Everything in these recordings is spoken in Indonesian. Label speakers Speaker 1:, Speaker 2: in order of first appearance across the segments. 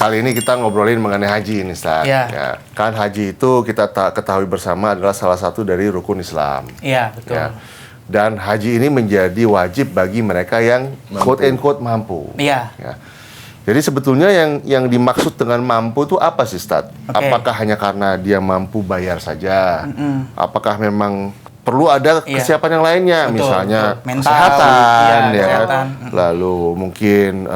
Speaker 1: kali ini kita ngobrolin mengenai haji ini, Ustaz. Ya, kan haji itu kita ketahui bersama adalah salah satu dari rukun Islam.
Speaker 2: Iya, betul.
Speaker 1: Ya. Dan haji ini menjadi wajib bagi mereka yang quote-unquote mampu.
Speaker 2: Iya.
Speaker 1: Ya. Jadi sebetulnya yang dimaksud dengan mampu itu apa sih, Ustaz? Apakah hanya karena dia mampu bayar saja? Apakah memang perlu ada kesiapan yang lainnya, misalnya kesehatan, ya kan? Lalu mungkin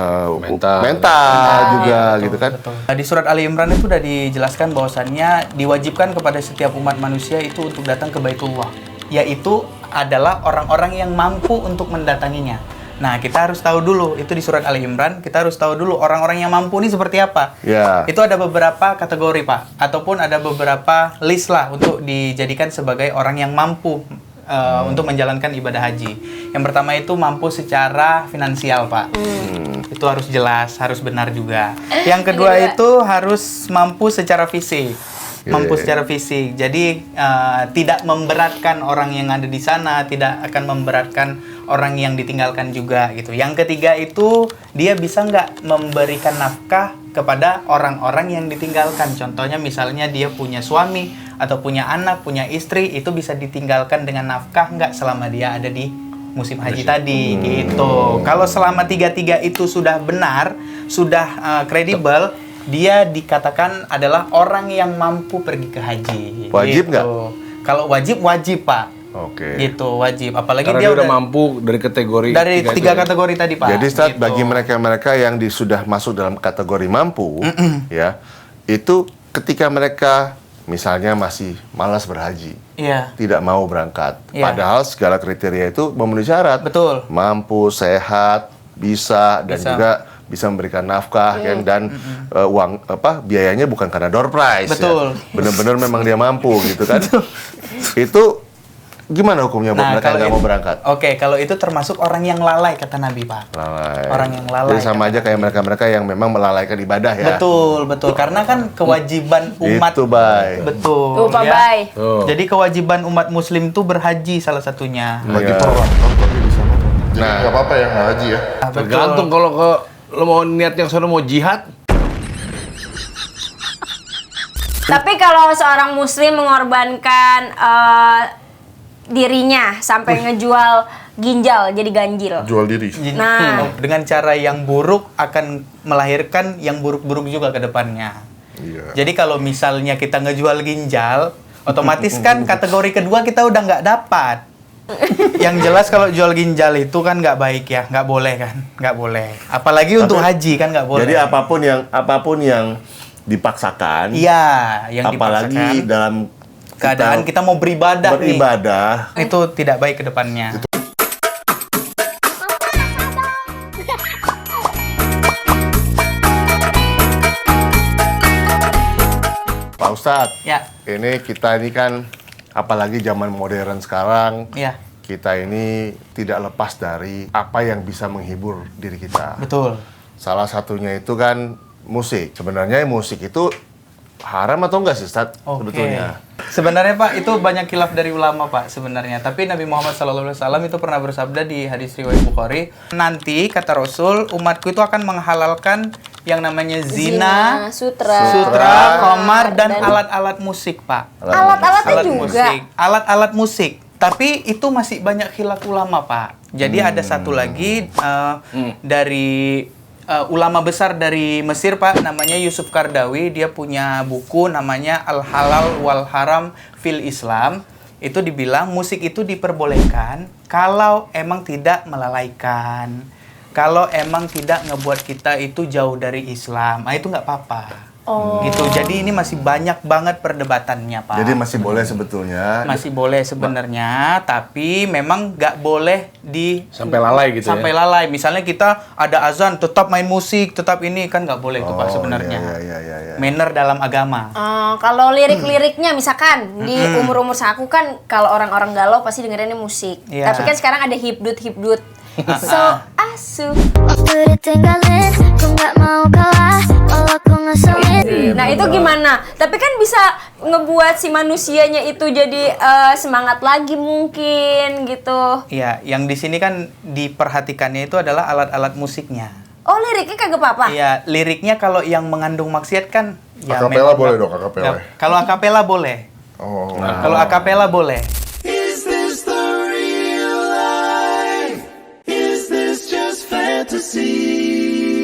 Speaker 1: mental juga, gitu kan?
Speaker 2: Betul. Di surat Ali Imran itu sudah dijelaskan bahwasannya diwajibkan kepada setiap umat manusia itu untuk datang ke Baitullah, yaitu adalah orang-orang yang mampu untuk mendatanginya. Nah, kita harus tahu dulu, itu di surat Ali Imran, kita harus tahu dulu orang-orang yang mampu ini seperti apa. Itu ada beberapa kategori, Pak, ataupun ada beberapa list lah untuk dijadikan sebagai orang yang mampu untuk menjalankan ibadah haji. Yang pertama itu mampu secara finansial, Pak. Itu harus jelas, harus benar juga. Yang kedua itu harus mampu secara fisik. Mampu secara fisik, jadi tidak memberatkan orang yang ada di sana, tidak akan memberatkan orang yang ditinggalkan juga gitu. Yang ketiga itu dia bisa nggak memberikan nafkah kepada orang-orang yang ditinggalkan. Contohnya misalnya dia punya suami atau punya anak, punya istri, itu bisa ditinggalkan dengan nafkah nggak selama dia ada di musim haji tadi gitu. Kalau selama tiga-tiga itu sudah benar, sudah kredibel, dia dikatakan adalah orang yang mampu pergi ke haji.
Speaker 1: Wajib nggak?
Speaker 2: Gitu. Kalau wajib, Pak.
Speaker 1: Oke.
Speaker 2: Gitu, wajib. Apalagi
Speaker 3: karena dia udah mampu dari kategori
Speaker 2: tiga kategori tadi, Pak.
Speaker 1: Jadi, Ustaz,
Speaker 2: gitu.
Speaker 1: bagi mereka-mereka yang sudah masuk dalam kategori mampu, ya, itu ketika mereka misalnya masih malas berhaji, tidak mau berangkat, padahal segala kriteria itu memenuhi syarat.
Speaker 2: Betul.
Speaker 1: Mampu, sehat, bisa, dan juga bisa memberikan nafkah dan uang biayanya bukan karena door prize.
Speaker 2: Betul.
Speaker 1: Ya. Benar-benar memang dia mampu gitu kan. Itu gimana hukumnya buat mereka yang nggak mau berangkat?
Speaker 2: Oke, kalau itu termasuk orang yang lalai, kata Nabi, Pak.
Speaker 1: Lalai.
Speaker 2: Orang yang lalai.
Speaker 1: Jadi sama aja kayak mereka-mereka yang memang melalaikan ibadah ya.
Speaker 2: Betul. Karena kan kewajiban umat.
Speaker 1: Itu, Bay.
Speaker 2: Betul.
Speaker 4: Lupa, Bay.
Speaker 2: Jadi kewajiban umat muslim itu berhaji salah satunya.
Speaker 1: Bagi
Speaker 5: perantau tapi di sana. Jadi nggak apa-apa ya nggak haji ya.
Speaker 3: Tergantung kalau lo mau niat yang sono mau jihad.
Speaker 4: Tapi kalau seorang muslim mengorbankan dirinya sampai ngejual ginjal jadi ganjil.
Speaker 5: Jual diri.
Speaker 4: Nah,
Speaker 2: dengan cara yang buruk akan melahirkan yang buruk-buruk juga ke depannya.
Speaker 5: Iya.
Speaker 2: Jadi kalau misalnya kita ngejual ginjal, otomatis kan kategori kedua kita udah nggak dapat. Yang jelas kalau jual ginjal itu kan nggak baik ya, nggak boleh kan, nggak boleh. Apalagi untuk haji kan nggak boleh.
Speaker 1: Jadi apapun yang dipaksakan,
Speaker 2: yang
Speaker 1: apalagi
Speaker 2: dipaksakan,
Speaker 1: dalam
Speaker 2: keadaan kita mau beribadah nih, itu tidak baik ke depannya.
Speaker 1: Pak Ustadz, ini kita kan apalagi zaman modern sekarang, kita ini tidak lepas dari apa yang bisa menghibur diri kita.
Speaker 2: Betul.
Speaker 1: Salah satunya itu kan musik. Sebenarnya musik itu haram atau enggak sih, Ustaz? Sebetulnya.
Speaker 2: Sebenarnya, Pak, itu banyak khilaf dari ulama, Pak, sebenarnya. Tapi Nabi Muhammad SAW itu pernah bersabda di hadis riwayat Bukhari, nanti kata Rasul, umatku itu akan menghalalkan yang namanya zina, sutra, khamar, dan alat-alat musik, Pak.
Speaker 4: Alat-alatnya juga?
Speaker 2: Alat-alat musik. Tapi itu masih banyak khilaf ulama, Pak. Jadi ada satu lagi dari ulama besar dari Mesir, Pak, namanya Yusuf Qaradawi. Dia punya buku namanya Al-Halal wal Haram fil Islam. Itu dibilang musik itu diperbolehkan kalau emang tidak melalaikan, kalau emang tidak ngebuat kita itu jauh dari Islam. Nah, itu nggak apa-apa. Gitu. Jadi ini masih banyak banget perdebatannya, Pak.
Speaker 1: Jadi masih boleh sebetulnya.
Speaker 2: Masih boleh sebenarnya, tapi memang nggak boleh
Speaker 3: sampai lalai gitu.
Speaker 2: Sampai lalai. Misalnya kita ada azan, tetap main musik, tetap ini kan nggak boleh itu, Pak, sebenarnya.
Speaker 1: Iya.
Speaker 2: Manner dalam agama.
Speaker 4: Kalau lirik-liriknya misalkan di umur-umur aku kan kalau orang-orang galau pasti dengerinnya musik. Tapi kan sekarang ada hipdut. So asuh. Waktu ditinggalin, ku nggak mau kalah, walau ku ngeselin. Nah itu gimana? Tapi kan bisa ngebuat si manusianya itu jadi semangat lagi mungkin gitu.
Speaker 2: Iya, yang di sini kan diperhatikannya itu adalah alat-alat musiknya.
Speaker 4: Oh, liriknya kagak apa-apa?
Speaker 2: Iya, liriknya kalau yang mengandung maksiat kan ya
Speaker 5: Akapela
Speaker 2: memang
Speaker 5: boleh
Speaker 2: nggak-
Speaker 5: dong, akapela.
Speaker 2: nggak- Kalau akapela boleh.
Speaker 5: Oh.
Speaker 2: Kalau akapela boleh.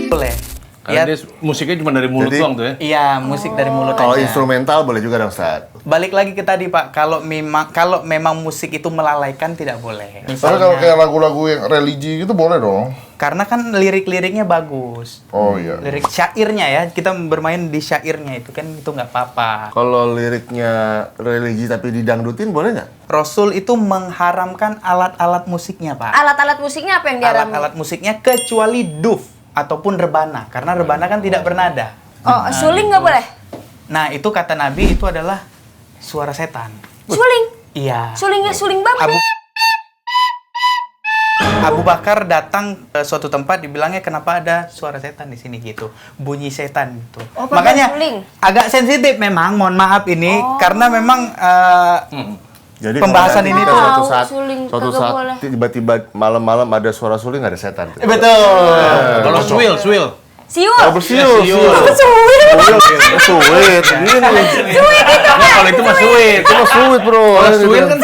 Speaker 2: Boleh.
Speaker 3: Karena
Speaker 2: Ya,
Speaker 3: dia musiknya cuma dari mulut
Speaker 1: Jadi-
Speaker 3: doang tuh ya.
Speaker 2: iya, musik dari mulut
Speaker 1: Kalau
Speaker 2: aja.
Speaker 1: instrumental boleh juga dong, Ustaz.
Speaker 2: Balik lagi ke tadi, Pak. Kalau memang musik itu melalaikan tidak boleh.
Speaker 5: Tapi kalau
Speaker 2: Misalnya,
Speaker 5: kayak lagu-lagu yang religi gitu boleh dong.
Speaker 2: karena kan lirik-liriknya bagus.
Speaker 5: Oh iya.
Speaker 2: Lirik syairnya ya, kita bermain di syairnya itu kan itu nggak apa-apa.
Speaker 1: Kalau liriknya religi tapi didangdutin boleh nggak?
Speaker 2: Rasul itu mengharamkan alat-alat musiknya, Pak.
Speaker 4: Alat-alat musiknya apa yang diharamkan?
Speaker 2: Alat-alat musiknya kecuali duf ataupun rebana, karena rebana kan tidak bernada.
Speaker 4: Oh, suling nggak boleh?
Speaker 2: Nah, itu kata Nabi itu adalah suara setan.
Speaker 4: Suling?
Speaker 2: Iya.
Speaker 4: Sulingnya suling babi.
Speaker 2: Abu Bakar datang ke suatu tempat, dibilangnya kenapa ada suara setan di sini gitu, bunyi setan gitu.
Speaker 4: Oh, pakai
Speaker 2: Makanya
Speaker 4: suling.
Speaker 2: agak sensitif memang, mohon maaf ini, karena memang
Speaker 1: Jadi
Speaker 2: Pembahasan
Speaker 1: kalau
Speaker 2: ini
Speaker 1: kita
Speaker 2: tuh-
Speaker 1: suatu saat,
Speaker 4: Suling
Speaker 1: suatu
Speaker 4: kagak
Speaker 1: saat
Speaker 4: boleh.
Speaker 1: tiba-tiba malam-malam ada suara suling ada setan.
Speaker 2: betul.
Speaker 3: Kalau swil.
Speaker 4: Siul.
Speaker 1: Oh, bersiul.
Speaker 3: Bersiul.
Speaker 4: Suling.
Speaker 1: Sulit. Ini
Speaker 3: Nah, kalau itu mah sweet.
Speaker 1: itu mah sulit, Bro.
Speaker 3: Kalau swil kan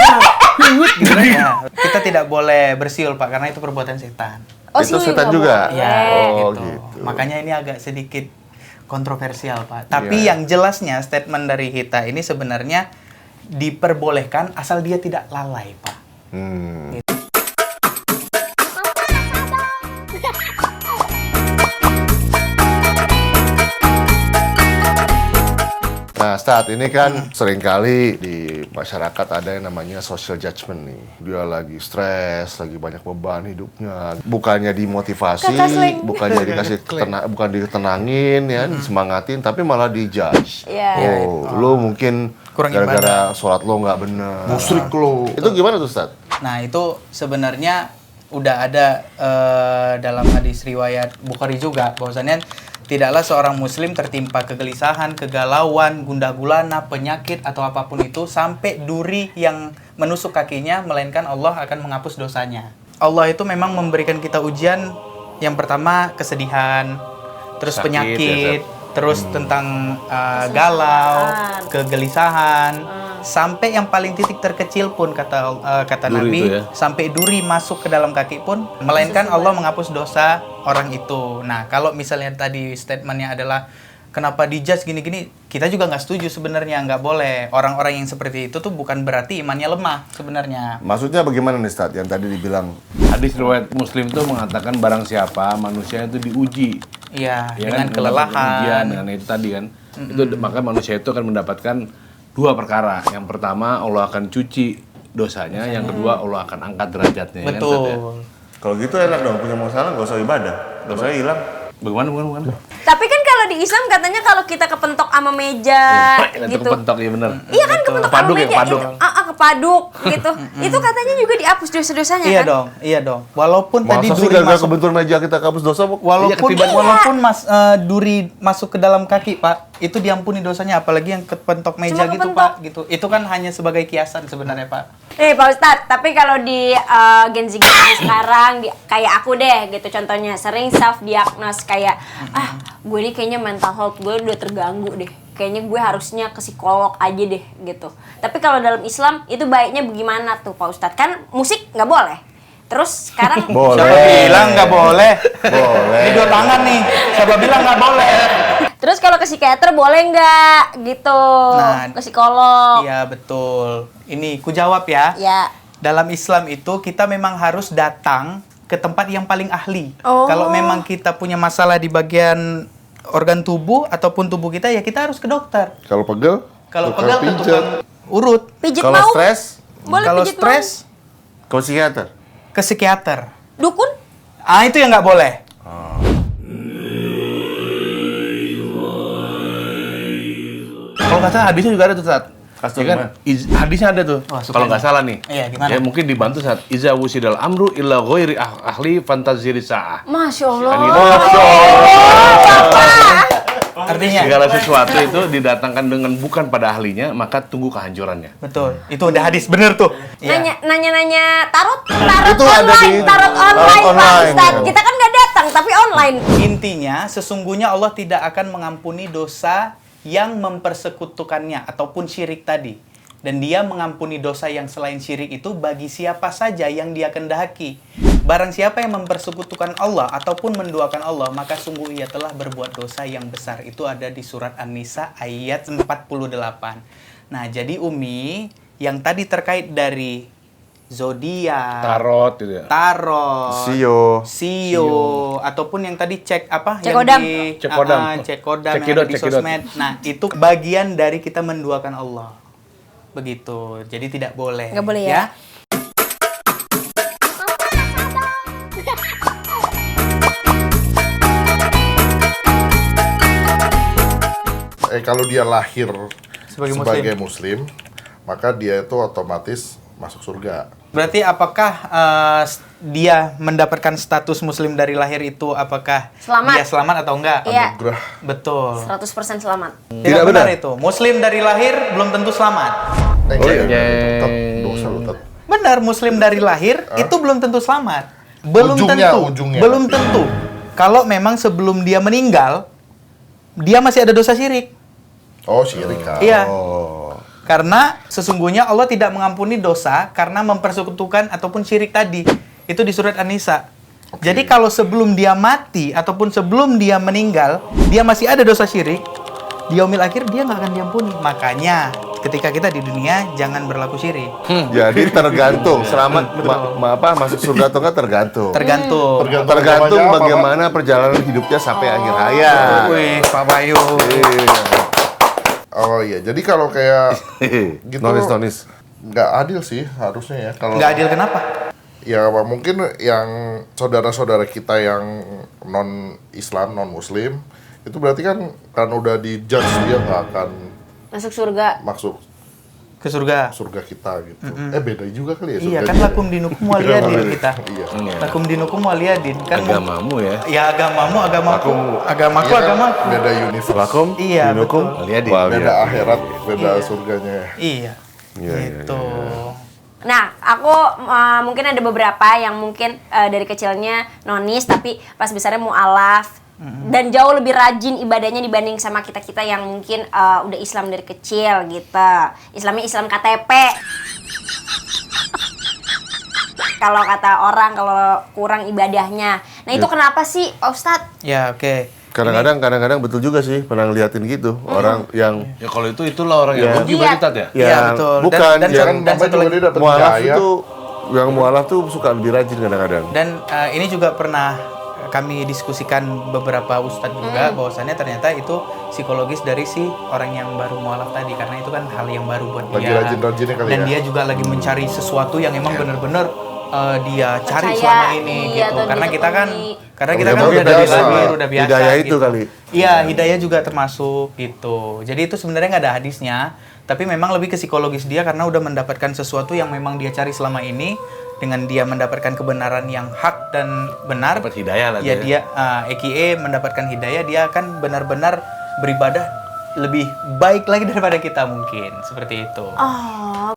Speaker 3: sweet gitu kan.
Speaker 2: Ya, kita tidak boleh bersiul, Pak, karena itu perbuatan setan.
Speaker 4: Oh,
Speaker 1: Itu
Speaker 4: siul
Speaker 1: setan
Speaker 4: nggak
Speaker 1: juga?
Speaker 4: boleh.
Speaker 2: Ya,
Speaker 1: Oh,
Speaker 2: gitu.
Speaker 1: gitu.
Speaker 2: Makanya ini agak sedikit kontroversial, Pak. Tapi
Speaker 1: Iya.
Speaker 2: yang jelasnya statement dari kita ini sebenarnya diperbolehkan asal dia tidak lalai, Pak.
Speaker 1: Hmm. Nah, saat ini kan seringkali di masyarakat ada yang namanya social judgment nih. Dia lagi stres, lagi banyak beban hidupnya. Bukannya dimotivasi,
Speaker 4: Kata slang.
Speaker 1: bukannya dikasih bukan ditenangin ya, disemangatin, tapi malah dijudge.
Speaker 4: Iya.
Speaker 1: Oh, lu mungkin
Speaker 2: Kurang
Speaker 1: gara-gara sholat lo nggak bener.
Speaker 5: Musrik lo.
Speaker 1: Itu gimana tuh, Ustaz?
Speaker 2: Nah, itu sebenarnya udah ada dalam hadis riwayat Bukhari juga, bahwasannya tidaklah seorang muslim tertimpa kegelisahan, kegalauan, gundah gulana, penyakit atau apapun itu sampai duri yang menusuk kakinya, melainkan Allah akan menghapus dosanya. Allah itu memang memberikan kita ujian, yang pertama kesedihan, terus
Speaker 3: Sakit,
Speaker 2: penyakit,
Speaker 3: ya,
Speaker 2: terus tentang galau, kegelisahan, sampai yang paling titik terkecil pun kata
Speaker 3: Duri
Speaker 2: Nabi,
Speaker 3: itu ya.
Speaker 2: sampai duri masuk ke dalam kaki pun, melainkan Allah menghapus dosa orang itu. Nah, kalau misalnya tadi statementnya adalah kenapa dijudge gini-gini, kita juga nggak setuju sebenarnya, nggak boleh. Orang-orang yang seperti itu tuh bukan berarti imannya lemah sebenarnya.
Speaker 1: Maksudnya bagaimana nih, Ustaz? Yang tadi dibilang
Speaker 3: Hadis riwayat Muslim itu mengatakan barang siapa manusia itu diuji.
Speaker 2: Iya,
Speaker 3: Ya
Speaker 2: dengan
Speaker 3: kan?
Speaker 2: kelelahan.
Speaker 3: Ujian, dengan itu tadi kan. Itu maka manusia itu akan mendapatkan dua perkara. Yang pertama Allah akan cuci dosanya, yang kedua Allah akan angkat derajatnya. ya kan, Ustaz, ya?
Speaker 2: Betul.
Speaker 1: kalau gitu enak dong, punya masalah nggak usah ibadah, dosa hilang.
Speaker 3: Bagaimana?
Speaker 4: Tapi kan kalau di Islam katanya kalau kita kepentok sama meja
Speaker 3: Itu
Speaker 4: gitu.
Speaker 3: kepentok ya bener.
Speaker 4: Iya kan kepentok sama
Speaker 3: Kepaduk ya,
Speaker 4: meja.
Speaker 3: kepaduk.
Speaker 4: Kepaduk gitu. Itu katanya juga dihapus dosa-dosanya
Speaker 2: Iya
Speaker 4: kan?
Speaker 2: dong, iya dong. Walaupun
Speaker 1: Masa
Speaker 2: tadi
Speaker 1: sih
Speaker 2: duri
Speaker 1: gara-gara
Speaker 2: masuk,
Speaker 1: kebentur meja kita kabus dosa, Bu?
Speaker 2: walaupun
Speaker 3: Iya,
Speaker 2: walaupun duri masuk ke dalam kaki, Pak, itu diampuni dosanya, apalagi yang kepentok meja
Speaker 4: Cuma
Speaker 2: gitu,
Speaker 4: kepentok.
Speaker 2: Pak, gitu. Itu kan hanya sebagai kiasan sebenarnya, Pak.
Speaker 4: Pak Ustadz, tapi kalau di Gen Z sekarang, kayak aku deh gitu contohnya, sering self-diagnose kayak, gue ini kayaknya mental health gue udah terganggu deh. Kayaknya gue harusnya ke psikolog aja deh gitu. Tapi kalau dalam Islam, itu baiknya bagaimana tuh Pak Ustadz? Kan musik nggak boleh. Terus sekarang...
Speaker 1: Boleh.
Speaker 2: Siapa bilang nggak boleh?
Speaker 1: Boleh.
Speaker 2: Ini dua tangan nih. Siapa bilang nggak boleh?
Speaker 4: Terus kalau ke psikiater boleh nggak gitu?
Speaker 2: Nah,
Speaker 4: Ke psikolog?
Speaker 2: Iya, betul. Ini ku jawab ya.
Speaker 4: Ya.
Speaker 2: Dalam Islam itu kita memang harus datang ke tempat yang paling ahli.
Speaker 4: Oh.
Speaker 2: Kalau memang kita punya masalah di bagian organ tubuh ataupun tubuh kita, ya kita harus ke dokter.
Speaker 1: Kalau pegel?
Speaker 2: Kalau
Speaker 5: Tukang
Speaker 2: pegal ke
Speaker 5: pijat.
Speaker 2: tukang urut.
Speaker 4: Pijit
Speaker 1: Kalau
Speaker 4: mau?
Speaker 1: stres?
Speaker 4: Boleh
Speaker 2: Kalau
Speaker 4: pijit
Speaker 2: stres
Speaker 1: Ke psikiater?
Speaker 2: ke psikiater.
Speaker 4: Dukun?
Speaker 2: Itu yang nggak boleh.
Speaker 3: Kalau nggak salah hadisnya juga ada tuh saat.
Speaker 1: Kasih
Speaker 3: Ya kan? Hadisnya ada tuh.
Speaker 2: Wah, suka
Speaker 3: Kalau nggak
Speaker 2: nih.
Speaker 3: salah nih.
Speaker 2: Iya, gimana?
Speaker 3: Ya mungkin dibantu saat iza wusidal amru illa ghairi ahli fantaziri sa'ah.
Speaker 4: Masya Allah.
Speaker 3: Kan gitu.
Speaker 2: Artinya
Speaker 3: segala sesuatu itu didatangkan dengan bukan pada ahlinya, maka tunggu kehancurannya.
Speaker 2: betul. Itu udah hadis bener tuh. Iya.
Speaker 4: Nanya tarot
Speaker 1: Itu ada
Speaker 4: online,
Speaker 1: di-
Speaker 4: tarot online, Pak
Speaker 1: online,
Speaker 4: Ustadz.
Speaker 1: ya.
Speaker 4: Kita kan nggak datang, tapi online.
Speaker 2: Intinya, sesungguhnya Allah tidak akan mengampuni dosa yang mempersekutukannya ataupun syirik tadi. Dan dia mengampuni dosa yang selain syirik itu bagi siapa saja yang dia kehendaki. Barang siapa yang mempersekutukan Allah ataupun menduakan Allah, maka sungguh ia telah berbuat dosa yang besar. Itu ada di surat An-Nisa ayat 48. Nah, jadi Umi, yang tadi terkait dari zodiak,
Speaker 3: Tarot gitu ya.
Speaker 2: tarot,
Speaker 1: Sio.
Speaker 2: ataupun yang tadi cek apa?
Speaker 4: Cekodam.
Speaker 3: Cekodam.
Speaker 2: Cekodam yang
Speaker 3: Cekidot,
Speaker 2: ada di
Speaker 3: cekidot.
Speaker 2: sosmed. Nah, itu bagian dari kita menduakan Allah. Begitu. Jadi tidak boleh.
Speaker 4: Nggak boleh ya?
Speaker 5: Kalau dia lahir
Speaker 2: Sebagai
Speaker 5: sebagai muslim, maka dia itu otomatis masuk surga.
Speaker 2: Berarti apakah dia mendapatkan status muslim dari lahir itu apakah
Speaker 4: Selamat.
Speaker 2: dia selamat atau enggak?
Speaker 4: Iya,
Speaker 5: Anugerah.
Speaker 2: Betul.
Speaker 4: 100% selamat.
Speaker 2: Tidak benar itu. Muslim dari lahir belum tentu selamat.
Speaker 5: Oh iya.
Speaker 3: Jeng.
Speaker 5: Tetap dosa lu, Tat.
Speaker 2: Benar, muslim dari lahir itu belum tentu selamat. Belum
Speaker 5: Ujungnya.
Speaker 2: Belum tentu. Kalau memang sebelum dia meninggal, dia masih ada dosa syirik.
Speaker 5: Oh, syirik.
Speaker 2: Iya.
Speaker 1: Oh.
Speaker 2: Karena sesungguhnya Allah tidak mengampuni dosa karena mempersekutukan ataupun syirik tadi. Itu di surat An-Nisa. Jadi kalau sebelum dia mati ataupun sebelum dia meninggal, dia masih ada dosa syirik, di yaumil akhir dia nggak akan diampuni. Makanya ketika kita di dunia jangan berlaku syirik.
Speaker 1: Jadi tergantung selamat masuk surga atau enggak tergantung.
Speaker 2: Tergantung.
Speaker 1: Tergantung
Speaker 5: agamanya apa,
Speaker 1: bagaimana perjalanan hidupnya sampai akhir hayat.
Speaker 2: Wih, Pak Bayu.
Speaker 5: Oh iya, jadi kalau kayak gitu
Speaker 1: Nonis.
Speaker 5: nggak adil sih harusnya ya. Kalau
Speaker 2: Nggak adil kenapa?
Speaker 5: ya mungkin yang saudara-saudara kita yang non Islam, non Muslim itu berarti kan udah dijudge dia nggak akan
Speaker 4: Masuk surga.
Speaker 5: masuk
Speaker 2: Ke surga.
Speaker 5: surga kita gitu. Beda juga kali ya
Speaker 2: Iya
Speaker 5: surga
Speaker 2: kan
Speaker 5: dia.
Speaker 2: lakum dinukum waliyadin kita.
Speaker 5: Iya.
Speaker 2: Lakum dinukum waliyadin kan.
Speaker 3: Agamamu ya.
Speaker 2: Ya agamamu, agamaku, agamaku,
Speaker 5: Iya kan?
Speaker 2: agamaku.
Speaker 5: Beda universe.
Speaker 1: Lakum,
Speaker 2: Iya,
Speaker 1: dinukum,
Speaker 2: betul.
Speaker 3: Lihat deh.
Speaker 5: Beda akhirat, beda surganya.
Speaker 2: Iya.
Speaker 1: Iya,
Speaker 2: Gitu.
Speaker 4: Nah, aku mungkin ada beberapa yang mungkin dari kecilnya nonis tapi pas besarnya mualaf dan jauh lebih rajin ibadahnya dibanding sama kita-kita yang mungkin udah Islam dari kecil gitu. Islamnya Islam KTP. Kalau kata orang kalau kurang ibadahnya. Nah, itu kenapa sih, Pak Ustadz?
Speaker 2: Ya, oke.
Speaker 1: Kadang-kadang betul juga sih pernah ngeliatin gitu orang yang
Speaker 3: Ya kalau itulah orang yang rugi
Speaker 4: Iya.
Speaker 3: berarti Tat ya.
Speaker 2: Iya, betul.
Speaker 1: bukan
Speaker 2: Dan
Speaker 1: yang
Speaker 2: dan satu
Speaker 5: juga
Speaker 2: lagi.
Speaker 5: dia dapat
Speaker 1: mualaf
Speaker 5: hidayah.
Speaker 1: itu yang mualaf tuh suka lebih rajin kadang-kadang.
Speaker 2: Dan ini juga pernah kami diskusikan beberapa ustadz juga bahwasannya ternyata itu psikologis dari si orang yang baru mualaf tadi karena itu kan hal yang baru buat
Speaker 5: Lagi
Speaker 2: dia.
Speaker 5: rajin-rajinnya kali
Speaker 2: Dan
Speaker 5: ya.
Speaker 2: dia juga lagi mencari sesuatu yang emang bener-bener dia cari
Speaker 4: Percaya,
Speaker 2: selama ini
Speaker 4: iya,
Speaker 2: gitu.
Speaker 4: atau
Speaker 2: Karena kita kan
Speaker 5: Udah
Speaker 2: udah
Speaker 5: biasa.
Speaker 2: dari lahir udah biasa.
Speaker 1: Hidayah itu
Speaker 2: gitu.
Speaker 1: kali.
Speaker 2: Iya, hidayah juga termasuk gitu. Jadi itu sebenarnya nggak ada hadisnya, tapi memang lebih ke psikologis dia karena udah mendapatkan sesuatu yang memang dia cari selama ini. Dengan dia mendapatkan kebenaran yang hak dan benar,
Speaker 3: Dapat hidayah lah
Speaker 2: ya
Speaker 3: dia.
Speaker 2: dia EKE mendapatkan hidayah, dia akan benar-benar beribadah lebih baik lagi daripada kita mungkin seperti itu.
Speaker 4: Oh,